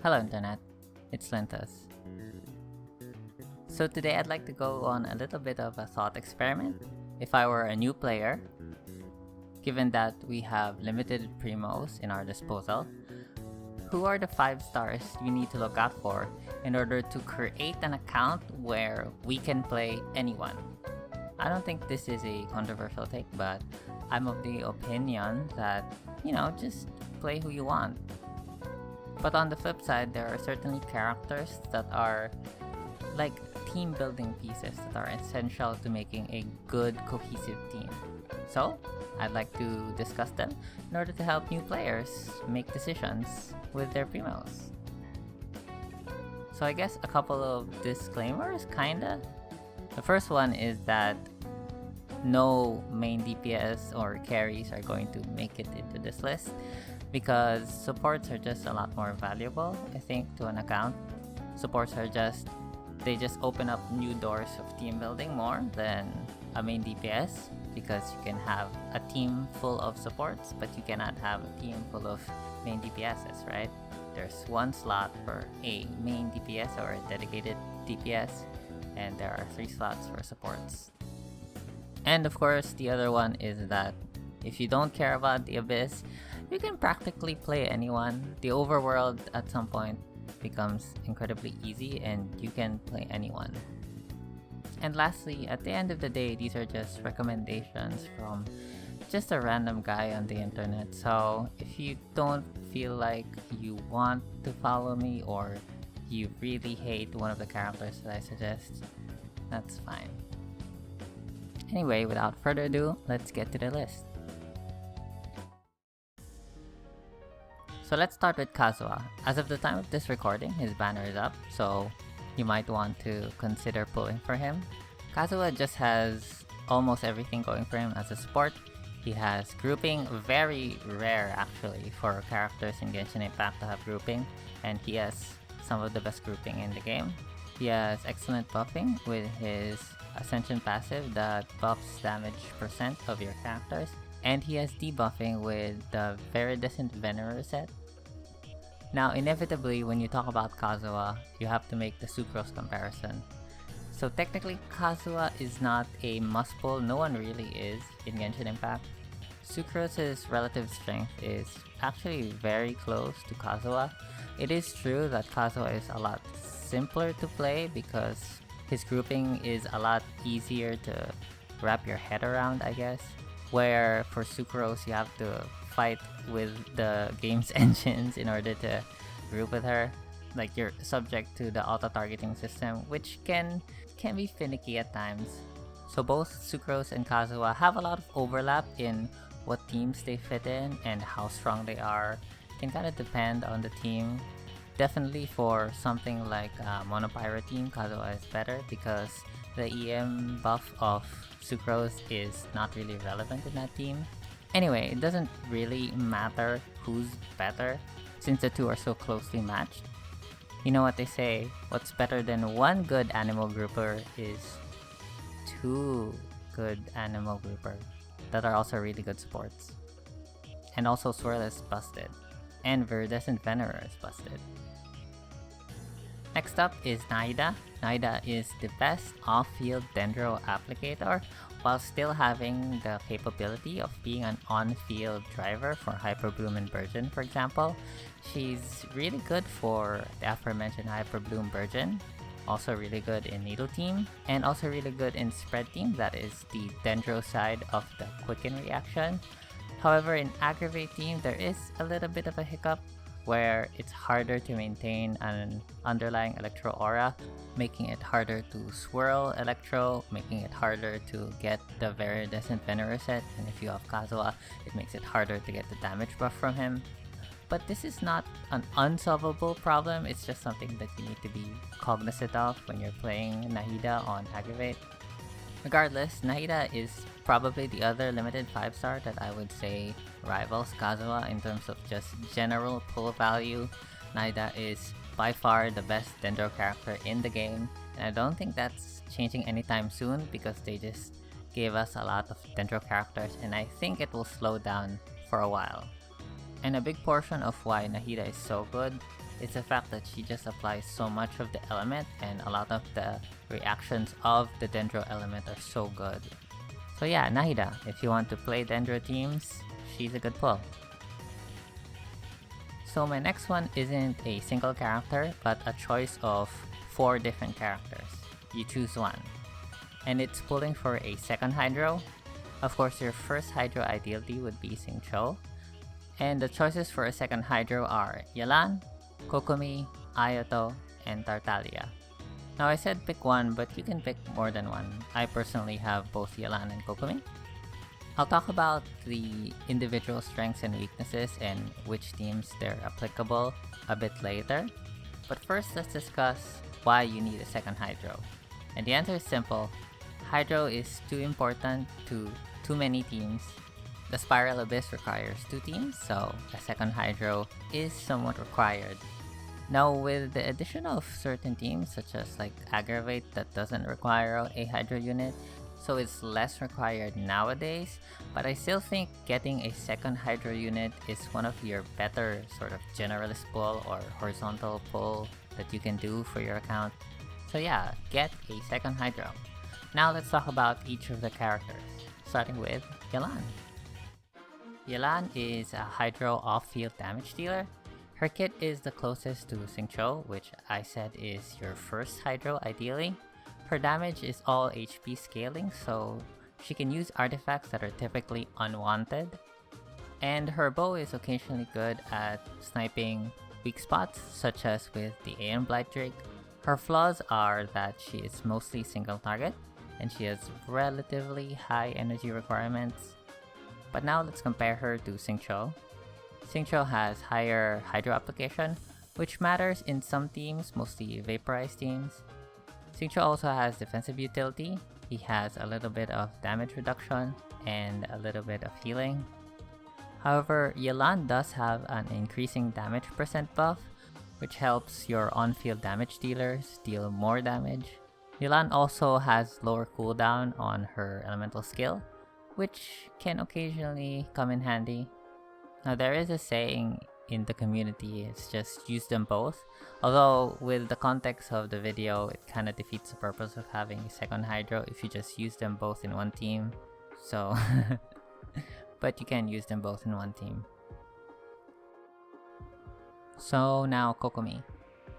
Hello Internet, it's Lintus. So today I'd like to go on a little bit of a thought experiment. If I were a new player, given that we have limited primos in our disposal, who are the 5 stars you need to look out for in order to create an account where we can play anyone? I don't think this is a controversial take, but I'm of the opinion that, just play who you want. But on the flip side, there are certainly characters that are like team building pieces that are essential to making a good cohesive team. So, I'd like to discuss them in order to help new players make decisions with their primos. So I guess a couple of disclaimers, kinda. The first one is that no main DPS or carries are going to make it into this list, because supports are just a lot more valuable, I think, to an account. Supports are they just open up new doors of team building more than a main DPS, because you can have a team full of supports, but you cannot have a team full of main DPSs, right? There's one slot for a main DPS or a dedicated DPS, and there are 3 slots for supports. And of course, the other one is that if you don't care about the Abyss, you can practically play anyone. The overworld at some point becomes incredibly easy and you can play anyone. And lastly, at the end of the day, these are just recommendations from just a random guy on the internet. So if you don't feel like you want to follow me, or you really hate one of the characters that I suggest, that's fine. Anyway, without further ado, let's get to the list. So let's start with Kazuha. As of the time of this recording, his banner is up, so you might want to consider pulling for him. Kazuha just has almost everything going for him as a support. He has grouping, very rare actually for characters in Genshin Impact to have grouping, and he has some of the best grouping in the game. He has excellent buffing with his Ascension passive that buffs damage percent of your characters, and he has debuffing with the Viridescent Venerer set. Now, inevitably, when you talk about Kazuha, you have to make the Sucrose comparison. So technically, Kazuha is not a must-pull, no one really is in Genshin Impact. Sucrose's relative strength is actually very close to Kazuha. It is true that Kazuha is a lot simpler to play because his grouping is a lot easier to wrap your head around, I guess. Where for Sucrose, you have to fight with the game's engines in order to group with her. Like, you're subject to the auto-targeting system, which can be finicky at times. So both Sucrose and Kazuha have a lot of overlap in what teams they fit in and how strong they are. It can kind of depend on the team. Definitely for something like a Monopyro team, Kazuha is better because the EM buff of Sucrose is not really relevant in that team. Anyway, it doesn't really matter who's better since the two are so closely matched. You know what they say, what's better than one good animal grouper is 2 good animal grouper that are also really good supports. And also Swirl is busted, and Viridescent Venerer is busted. Next up is Nahida. Nahida is the best off-field Dendro applicator while still having the capability of being an on-field driver for Hyper Bloom and Burgeon, for example. She's really good for the aforementioned Hyper Bloom Burgeon, also really good in Needle Team, and also really good in Spread Team, that is the Dendro side of the Quicken reaction. However, in Aggravate Team, there is a little bit of a hiccup where it's harder to maintain an underlying Electro aura, making it harder to swirl Electro, making it harder to get the Viridescent Venerer set, and if you have Kazuha, it makes it harder to get the damage buff from him. But this is not an unsolvable problem, it's just something that you need to be cognizant of when you're playing Nahida on Aggravate. Regardless, Nahida is probably the other limited 5-star that I would say rivals Kazuha in terms of just general pull value. Nahida is by far the best Dendro character in the game, and I don't think that's changing anytime soon because they just gave us a lot of Dendro characters, and I think it will slow down for a while. And a big portion of why Nahida is so good is the fact that she just applies so much of the element, and a lot of the reactions of the Dendro element are so good. So yeah, Nahida, if you want to play Dendro teams, she's a good pull. So my next one isn't a single character, but a choice of 4 different characters. You choose one. And it's pulling for a second Hydro. Of course, your first Hydro ideally would be Xingqiu. And the choices for a second Hydro are Yelan, Kokomi, Ayato, and Tartaglia. Now I said pick one, but you can pick more than one. I personally have both Yelan and Kokomi. I'll talk about the individual strengths and weaknesses and which teams they're applicable a bit later. But first, let's discuss why you need a second Hydro. And the answer is simple. Hydro is too important to too many teams. The Spiral Abyss requires 2 teams, so a second Hydro is somewhat required. Now with the addition of certain teams such as like Aggravate that doesn't require a Hydro unit, so it's less required nowadays, but I still think getting a second Hydro unit is one of your better sort of generalist pull or horizontal pull that you can do for your account. So yeah, get a second Hydro. Now let's talk about each of the characters, starting with Yelan. Yelan is a Hydro off-field damage dealer. Her kit is the closest to Xingqiu, which I said is your first Hydro ideally. Her damage is all HP scaling, so she can use artifacts that are typically unwanted. And her bow is occasionally good at sniping weak spots, such as with the Aeon Blight Drake. Her flaws are that she is mostly single target, and she has relatively high energy requirements. But now let's compare her to Xingqiu. Xingqiu has higher Hydro application, which matters in some teams, mostly vaporized teams. Xingqiu also has defensive utility. He has a little bit of damage reduction and a little bit of healing. However, Yelan does have an increasing damage percent buff, which helps your on-field damage dealers deal more damage. Yelan also has lower cooldown on her elemental skill, which can occasionally come in handy. Now there is a saying in the community, it's just use them both, although with the context of the video it kinda defeats the purpose of having a second Hydro if you just use them both in one team, so but you can use them both in one team. So now Kokomi.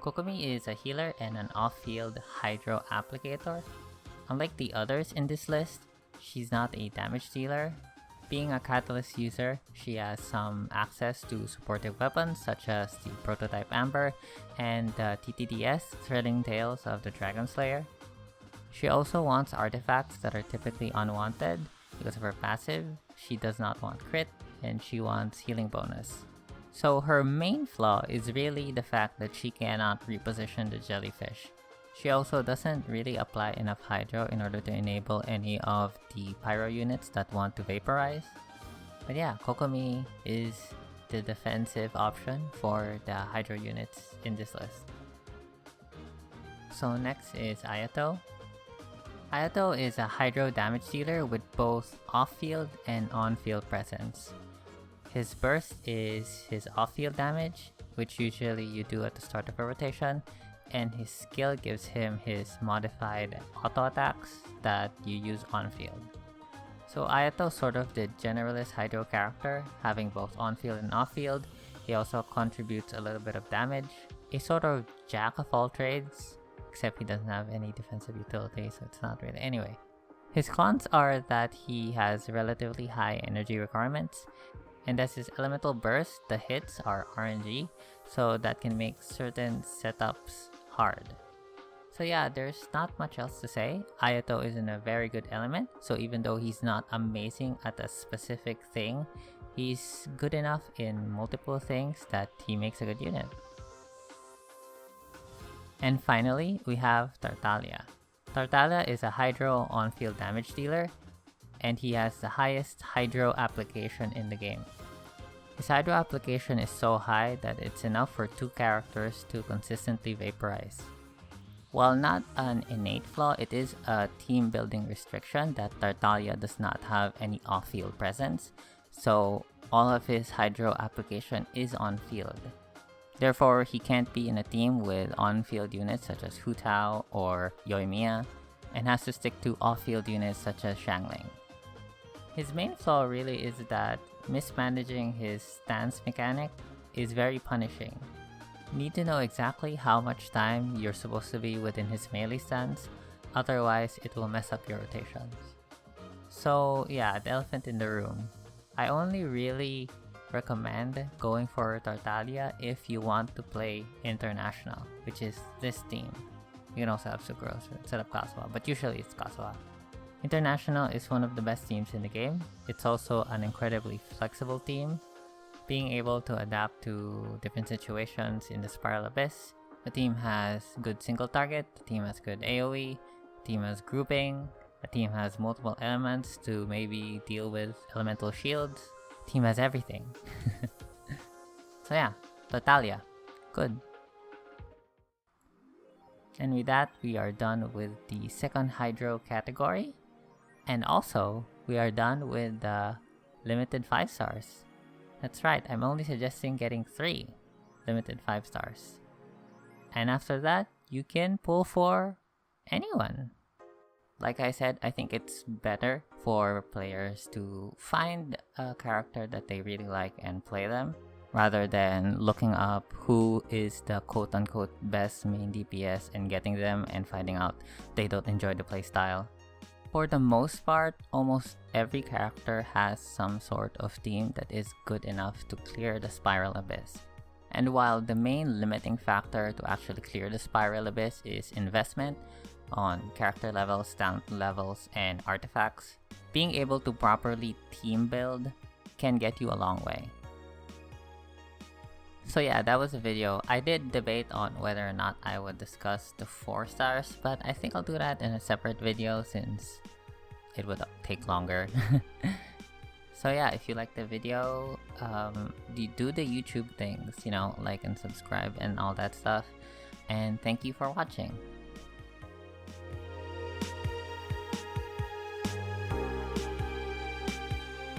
Kokomi is a healer and an off-field Hydro applicator. Unlike the others in this list, she's not a damage dealer. Being a Catalyst user, she has some access to supportive weapons such as the Prototype Amber and the TTDS Threading Tails of the Dragon Slayer. She also wants artifacts that are typically unwanted because of her passive. She does not want crit, and she wants healing bonus. So her main flaw is really the fact that she cannot reposition the jellyfish. She also doesn't really apply enough Hydro in order to enable any of the Pyro units that want to vaporize. But yeah, Kokomi is the defensive option for the Hydro units in this list. So next is Ayato. Ayato is a Hydro damage dealer with both off-field and on-field presence. His burst is his off-field damage, which usually you do at the start of a rotation, and his skill gives him his modified auto attacks that you use on-field. So Ayato's sort of the generalist Hydro character, having both on-field and off-field. He also contributes a little bit of damage, a sort of jack of all trades, except he doesn't have any defensive utility, so it's not really. Anyway, his cons are that he has relatively high energy requirements, and as his elemental burst, the hits are RNG, so that can make certain setups hard. So yeah, there's not much else to say. Ayato is in a very good element, so even though he's not amazing at a specific thing, he's good enough in multiple things that he makes a good unit. And finally, we have Tartaglia. Tartaglia is a Hydro on-field damage dealer, and he has the highest Hydro application in the game. His Hydro application is so high that it's enough for 2 characters to consistently vaporize. While not an innate flaw, it is a team building restriction that Tartaglia does not have any off-field presence, so all of his hydro application is on field. Therefore, he can't be in a team with on-field units such as Hu Tao or Yoimiya, and has to stick to off-field units such as Xiangling. His main flaw really is that mismanaging his stance mechanic is very punishing. You need to know exactly how much time you're supposed to be within his melee stance, otherwise it will mess up your rotations. So yeah, the elephant in the room. I only really recommend going for Tartaglia if you want to play International, which is this team. You can also have Sukuro instead of Kazuha, but usually it's Kazuha. International is one of the best teams in the game. It's also an incredibly flexible team, being able to adapt to different situations in the Spiral Abyss. The team has good single target, the team has good AoE, the team has grouping, the team has multiple elements to maybe deal with elemental shields. The team has everything. So yeah, Tartaglia. Good. And with that, we are done with the second Hydro category. And also, we are done with the limited 5 stars. That's right, I'm only suggesting getting 3 limited 5 stars. And after that, you can pull for anyone. Like I said, I think it's better for players to find a character that they really like and play them, rather than looking up who is the quote-unquote best main DPS and getting them and finding out they don't enjoy the playstyle. For the most part, almost every character has some sort of team that is good enough to clear the Spiral Abyss. And while the main limiting factor to actually clear the Spiral Abyss is investment on character levels, talent levels, and artifacts, being able to properly team build can get you a long way. So yeah, that was the video. I did debate on whether or not I would discuss the 4 stars, but I think I'll do that in a separate video since it would take longer. So yeah, if you like the video, do the YouTube things, like and subscribe and all that stuff. And thank you for watching.